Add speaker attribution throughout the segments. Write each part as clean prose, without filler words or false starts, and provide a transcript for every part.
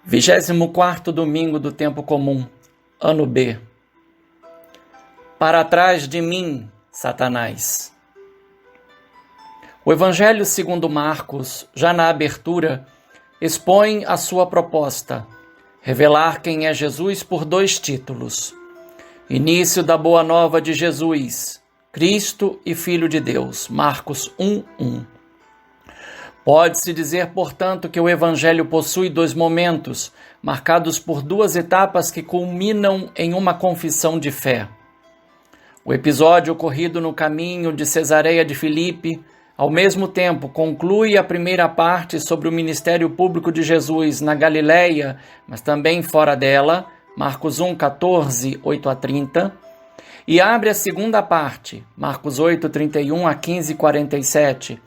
Speaker 1: 24º domingo do tempo comum, ano B. Para trás de mim, Satanás. O Evangelho segundo Marcos, já na abertura, expõe a sua proposta, revelar quem é Jesus por dois títulos. Início da Boa Nova de Jesus, Cristo e Filho de Deus, Marcos 1:1. Pode-se dizer, portanto, que o Evangelho possui dois momentos, marcados por duas etapas que culminam em uma confissão de fé. O episódio ocorrido no caminho de Cesareia de Filipe, ao mesmo tempo, conclui a primeira parte sobre o ministério público de Jesus na Galileia, mas também fora dela, Marcos 1:14, 8-30, e abre a segunda parte, Marcos 8:31 a 15:47,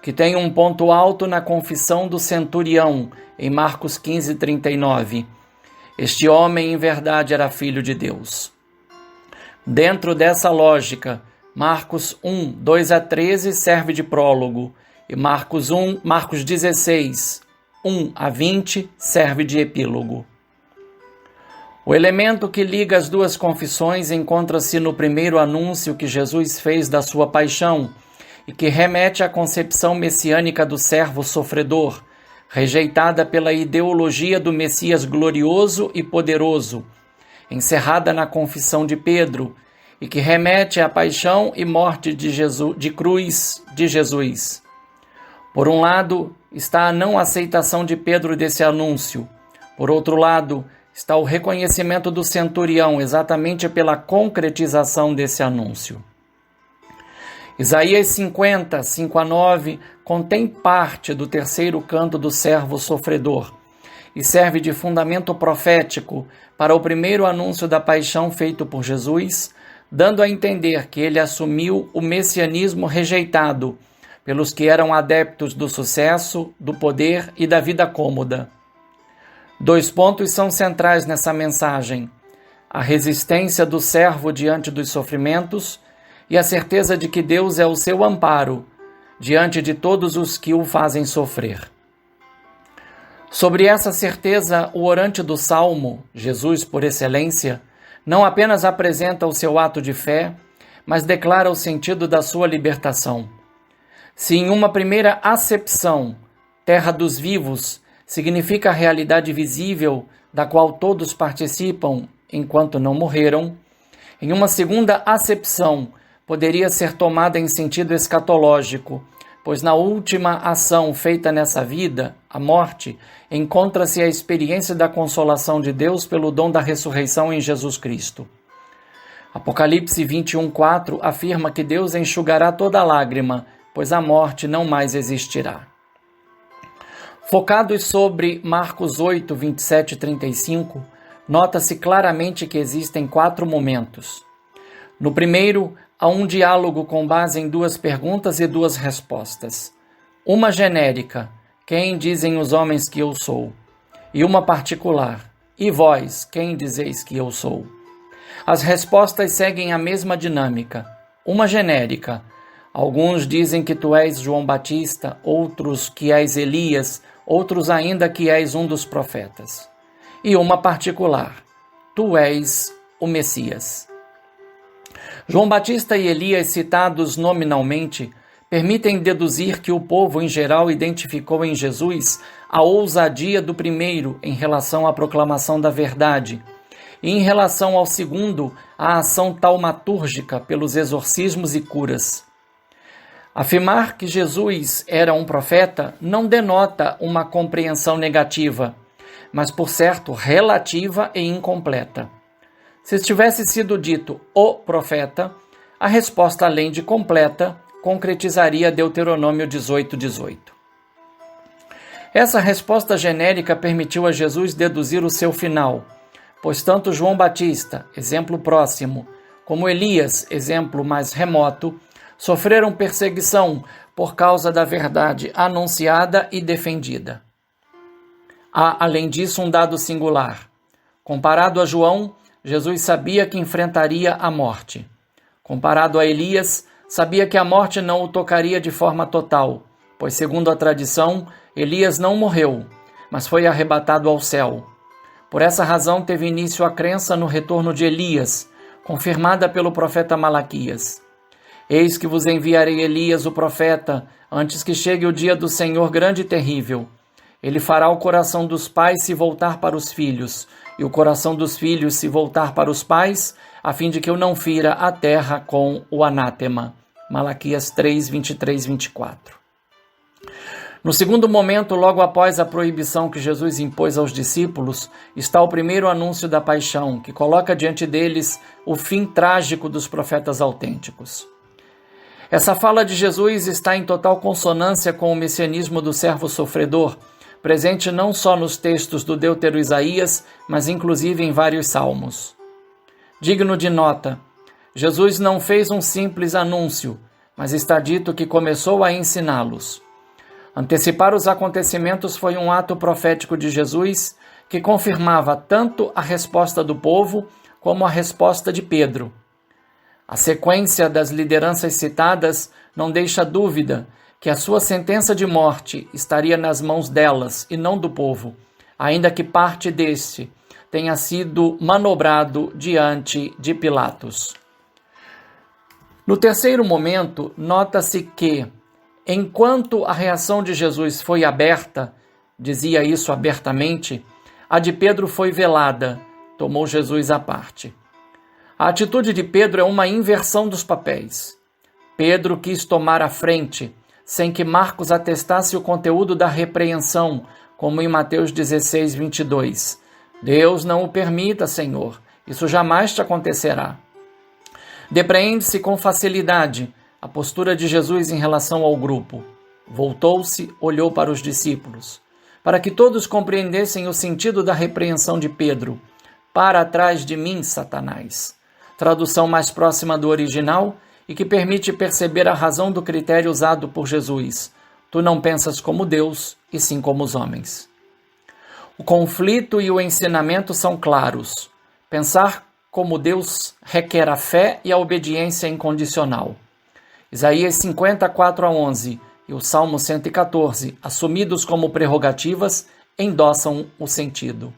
Speaker 1: que tem um ponto alto na confissão do centurião, em Marcos 15:39. Este homem, em verdade, era filho de Deus. Dentro dessa lógica, Marcos 1:2-13 serve de prólogo, e Marcos 16, 1-20 serve de epílogo. O elemento que liga as duas confissões encontra-se no primeiro anúncio que Jesus fez da sua paixão, e que remete à concepção messiânica do servo sofredor, rejeitada pela ideologia do Messias glorioso e poderoso, encerrada na confissão de Pedro, e que remete à paixão e morte de cruz de Jesus. Por um lado, está a não aceitação de Pedro desse anúncio. Por outro lado, está o reconhecimento do centurião exatamente pela concretização desse anúncio. Isaías 50, 5-9, contém parte do terceiro canto do servo sofredor e serve de fundamento profético para o primeiro anúncio da paixão feito por Jesus, dando a entender que ele assumiu o messianismo rejeitado pelos que eram adeptos do sucesso, do poder e da vida cômoda. Dois pontos são centrais nessa mensagem: a resistência do servo diante dos sofrimentos e a certeza de que Deus é o seu amparo diante de todos os que o fazem sofrer. Sobre essa certeza, o orante do Salmo, Jesus por excelência, não apenas apresenta o seu ato de fé, mas declara o sentido da sua libertação. Se em uma primeira acepção, terra dos vivos significa a realidade visível da qual todos participam enquanto não morreram, em uma segunda acepção, poderia ser tomada em sentido escatológico, pois na última ação feita nessa vida, a morte, encontra-se a experiência da consolação de Deus pelo dom da ressurreição em Jesus Cristo. Apocalipse 21:4 afirma que Deus enxugará toda lágrima, pois a morte não mais existirá. Focados sobre Marcos 8, 27 e 35, nota-se claramente que existem 4 momentos. No primeiro, há um diálogo com base em 2 perguntas e 2 respostas. Uma genérica, quem dizem os homens que eu sou? E uma particular, e vós, quem dizeis que eu sou? As respostas seguem a mesma dinâmica. Uma genérica, alguns dizem que tu és João Batista, outros que és Elias, outros ainda que és um dos profetas. E uma particular, tu és o Messias. João Batista e Elias, citados nominalmente, permitem deduzir que o povo em geral identificou em Jesus a ousadia do primeiro em relação à proclamação da verdade, e em relação ao segundo, a ação taumatúrgica pelos exorcismos e curas. Afirmar que Jesus era um profeta não denota uma compreensão negativa, mas, por certo, relativa e incompleta. Se tivesse sido dito o profeta, a resposta, além de completa, concretizaria Deuteronômio 18:18. Essa resposta genérica permitiu a Jesus deduzir o seu final, pois tanto João Batista, exemplo próximo, como Elias, exemplo mais remoto, sofreram perseguição por causa da verdade anunciada e defendida. Há, além disso, um dado singular. Comparado a João, Jesus sabia que enfrentaria a morte. Comparado a Elias, sabia que a morte não o tocaria de forma total, pois, segundo a tradição, Elias não morreu, mas foi arrebatado ao céu. Por essa razão teve início a crença no retorno de Elias, confirmada pelo profeta Malaquias. Eis que vos enviarei Elias, o profeta, antes que chegue o dia do Senhor grande e terrível. Ele fará o coração dos pais se voltar para os filhos, e o coração dos filhos se voltar para os pais, a fim de que eu não fira a terra com o anátema. Malaquias 3, 23, 24. No segundo momento, logo após a proibição que Jesus impôs aos discípulos, está o primeiro anúncio da paixão, que coloca diante deles o fim trágico dos profetas autênticos. Essa fala de Jesus está em total consonância com o messianismo do servo sofredor, presente não só nos textos do Deutero Isaías, mas inclusive em vários salmos. Digno de nota, Jesus não fez um simples anúncio, mas está dito que começou a ensiná-los. Antecipar os acontecimentos foi um ato profético de Jesus que confirmava tanto a resposta do povo como a resposta de Pedro. A sequência das lideranças citadas não deixa dúvida que a sua sentença de morte estaria nas mãos delas e não do povo, ainda que parte deste tenha sido manobrado diante de Pilatos. No terceiro momento, nota-se que, enquanto a reação de Jesus foi aberta, dizia isso abertamente, a de Pedro foi velada, tomou Jesus à parte. A atitude de Pedro é uma inversão dos papéis. Pedro quis tomar a frente, sem que Marcos atestasse o conteúdo da repreensão, como em Mateus 16, 22. Deus não o permita, Senhor, isso jamais te acontecerá. Depreende-se com facilidade a postura de Jesus em relação ao grupo. Voltou-se, olhou para os discípulos, para que todos compreendessem o sentido da repreensão de Pedro. Para trás de mim, Satanás. Tradução mais próxima do original e que permite perceber a razão do critério usado por Jesus. Tu não pensas como Deus, e sim como os homens. O conflito e o ensinamento são claros. Pensar como Deus requer a fé e a obediência incondicional. Isaías 54-11 e o Salmo 114, assumidos como prerrogativas, endossam o sentido.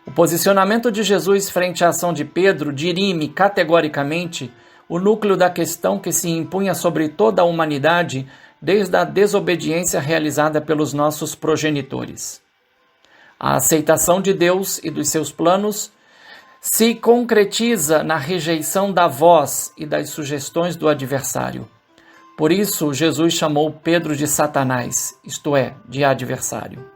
Speaker 1: O posicionamento de Jesus frente à ação de Pedro dirime categoricamente o núcleo da questão que se impunha sobre toda a humanidade desde a desobediência realizada pelos nossos progenitores. A aceitação de Deus e dos seus planos se concretiza na rejeição da voz e das sugestões do adversário. Por isso, Jesus chamou Pedro de Satanás, isto é, de adversário.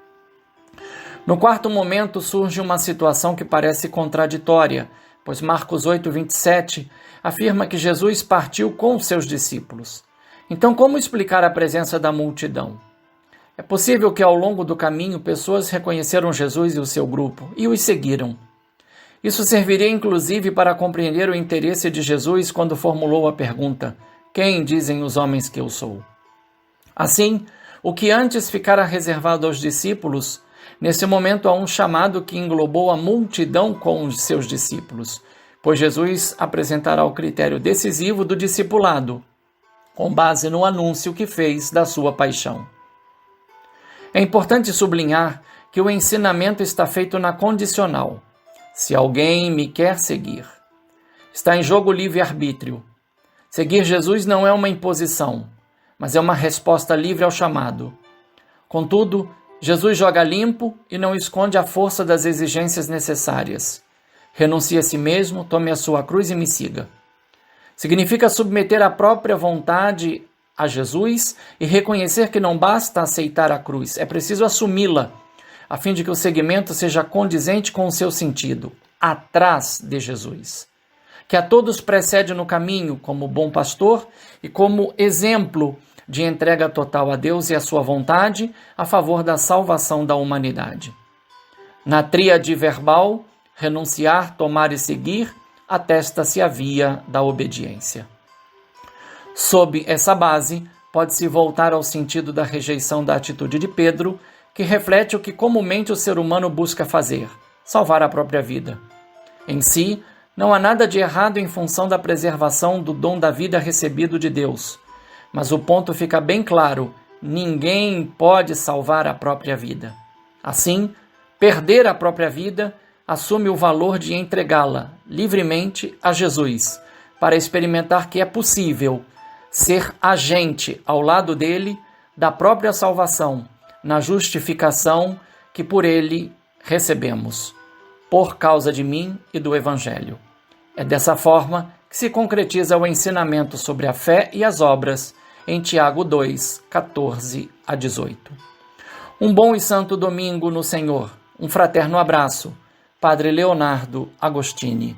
Speaker 1: No quarto momento surge uma situação que parece contraditória, pois Marcos 8:27 afirma que Jesus partiu com seus discípulos. Então, como explicar a presença da multidão? É possível que ao longo do caminho pessoas reconheceram Jesus e o seu grupo e os seguiram. Isso serviria inclusive para compreender o interesse de Jesus quando formulou a pergunta: quem dizem os homens que eu sou? Assim, o que antes ficara reservado aos discípulos, nesse momento há um chamado que englobou a multidão com os seus discípulos, pois Jesus apresentará o critério decisivo do discipulado, com base no anúncio que fez da sua paixão. É importante sublinhar que o ensinamento está feito na condicional. Se alguém me quer seguir. Está em jogo o livre-arbítrio. Seguir Jesus não é uma imposição, mas é uma resposta livre ao chamado. Contudo, Jesus joga limpo e não esconde a força das exigências necessárias. Renuncie a si mesmo, tome a sua cruz e me siga. Significa submeter a própria vontade a Jesus e reconhecer que não basta aceitar a cruz, é preciso assumi-la, a fim de que o seguimento seja condizente com o seu sentido, atrás de Jesus, que a todos precede no caminho como bom pastor e como exemplo de entrega total a Deus e à sua vontade a favor da salvação da humanidade. Na tríade verbal, renunciar, tomar e seguir, atesta-se a via da obediência. Sob essa base, pode-se voltar ao sentido da rejeição da atitude de Pedro, que reflete o que comumente o ser humano busca fazer, salvar a própria vida. Em si, não há nada de errado em função da preservação do dom da vida recebido de Deus, mas o ponto fica bem claro: ninguém pode salvar a própria vida. Assim, perder a própria vida assume o valor de entregá-la livremente a Jesus, para experimentar que é possível ser agente ao lado dele da própria salvação, na justificação que por ele recebemos, por causa de mim e do Evangelho. É dessa forma que se concretiza o ensinamento sobre a fé e as obras em Tiago 2, 14 a 18. Um bom e santo domingo no Senhor. Um fraterno abraço. Padre Leonardo Agostini.